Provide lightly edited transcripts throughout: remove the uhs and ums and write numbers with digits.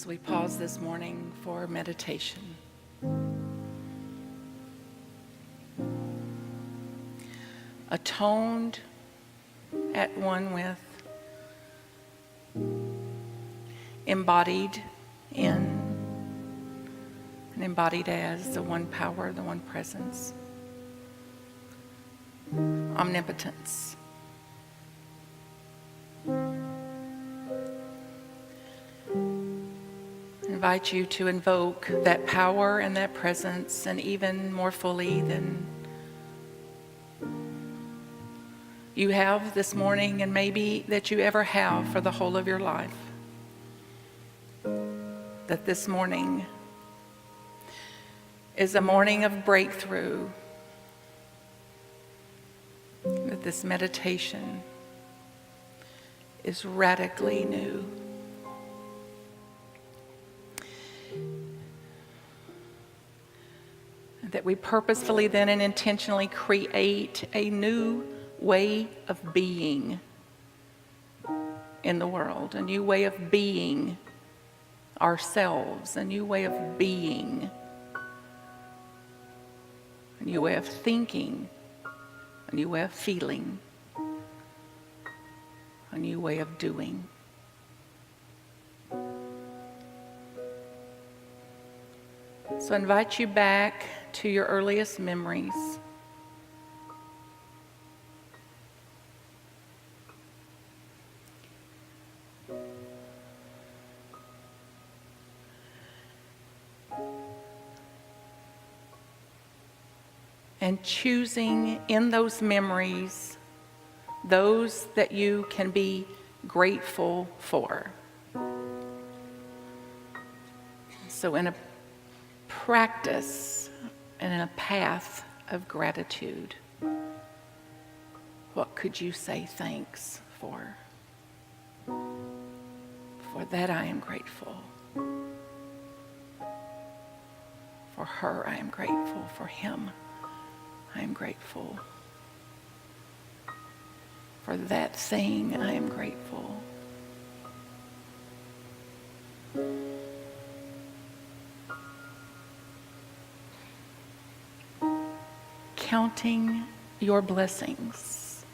as we pause this morning for meditation. Atoned, at one with, embodied in, and embodied as the one power, the one presence, omnipotence. I invite you to invoke that power and that presence, and even more fully than you have this morning, and maybe that you ever have for the whole of your life. That this morning is a morning of breakthrough. That this meditation is radically new. That we purposefully then and intentionally create a new way of being in the world, a new way of being ourselves, a new way of being, a new way of thinking, a new way of feeling, a new way of doing. So I invite you back to your earliest memories. And choosing in those memories those that you can be grateful for. So in a practice and in a path of gratitude, what could you say thanks for? For that I am grateful. For her I am grateful. For him I am grateful. For that thing I am grateful. Counting your blessings.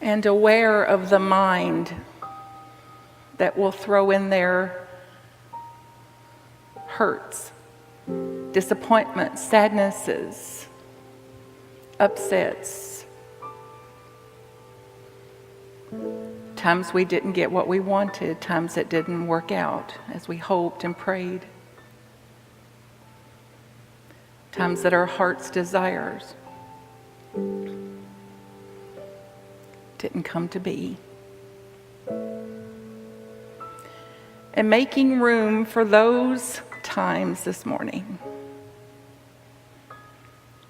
And aware of the mind that will throw in there hurts, disappointments, sadnesses, upsets, times we didn't get what we wanted, times it didn't work out as we hoped and prayed, times that our heart's desires didn't come to be. And making room for those times this morning.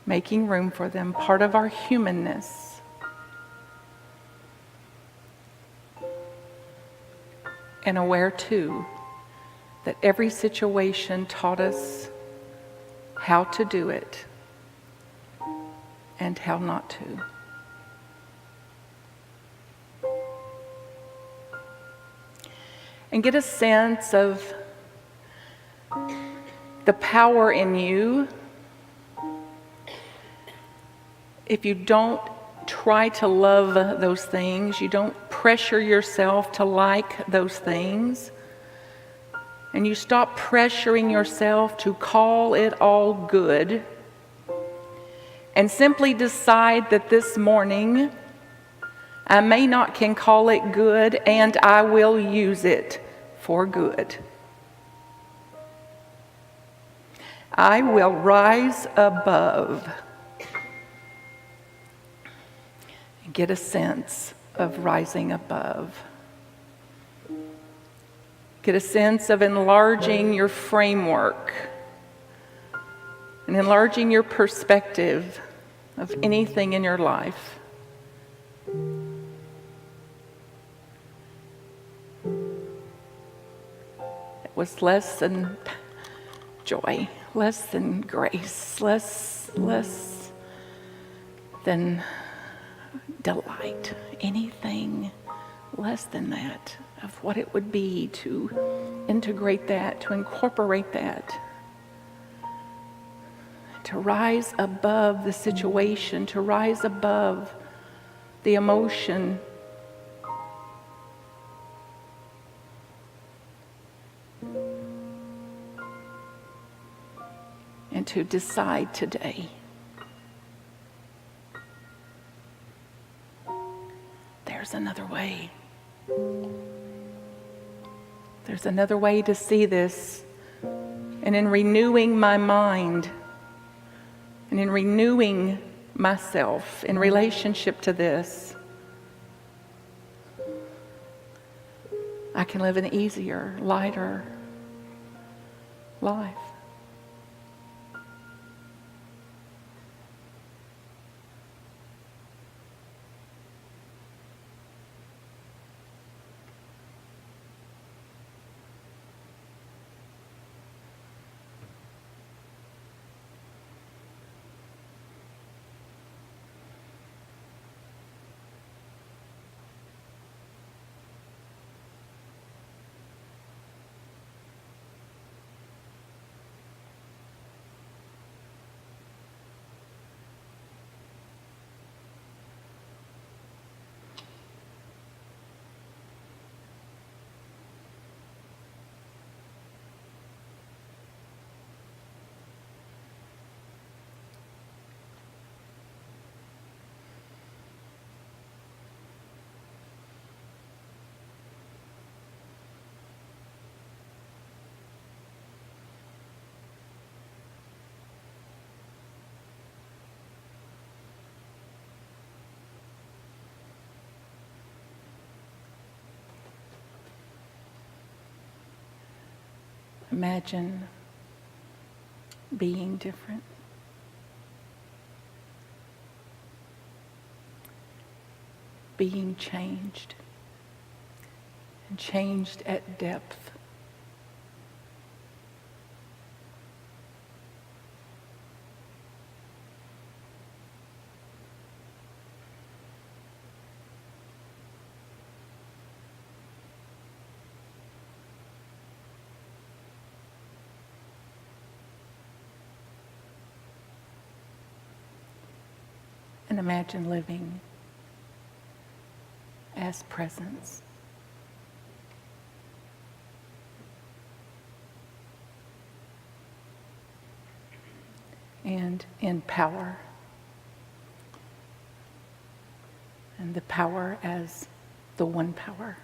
Making room for them, part of our humanness. And aware too that every situation taught us how to do it and how not to. And get a sense of the power in you. If you don't try to love those things, you don't pressure yourself to like those things, and you stop pressuring yourself to call it all good, and simply decide that this morning I may not can call it good, and I will use it for good. I will rise above. Get a sense of rising above. Get a sense of enlarging your framework and enlarging your perspective of anything in your life. It was less than joy. less than grace, less than delight, anything less than that of what it would be to integrate that, to incorporate that, to rise above the situation, to rise above the emotion. And to decide today, there's another way. There's another way to see this. And in renewing my mind, and in renewing myself in relationship to this, I can live an easier, lighter life. Imagine being different. Being changed. And changed at depth. And imagine living as presence. And in power. And the power as the one power.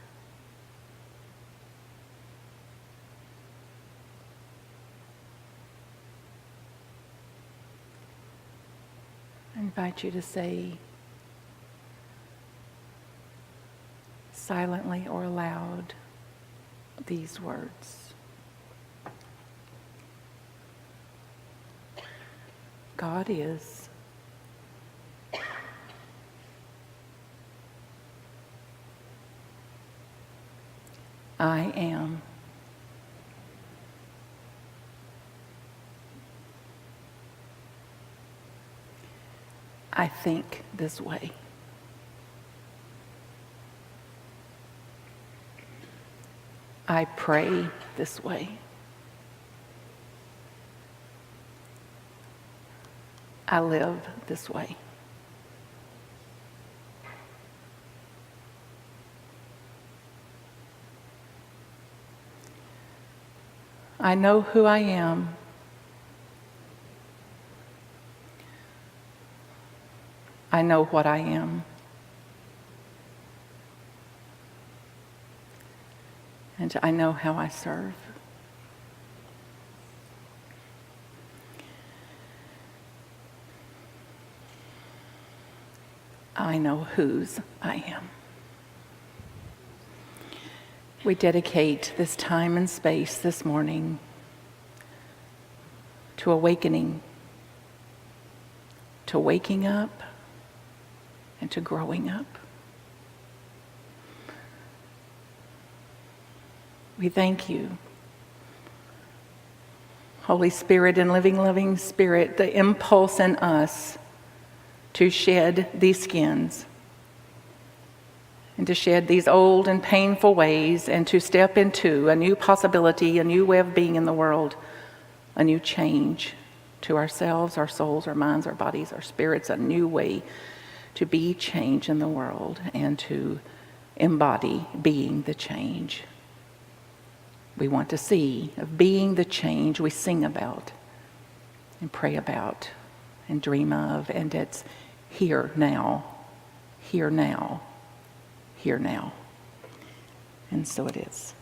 I invite you to say silently or aloud these words. God is. I am. I think this way. I pray this way. I live this way. I know who I am. I know what I am. And I know how I serve. I know whose I am. We dedicate this time and space this morning to awakening, to waking up, and to growing up. We thank you Holy Spirit and living, loving Spirit, the impulse in us to shed these skins and to shed these old and painful ways and to step into a new possibility, a new way of being in the world, a new change to ourselves, our souls, our minds, our bodies, our spirits, a new way to be change in the world and to embody being the change we want to see, of being the change we sing about and pray about and dream of, and it's here now, here now, here now. And so it is.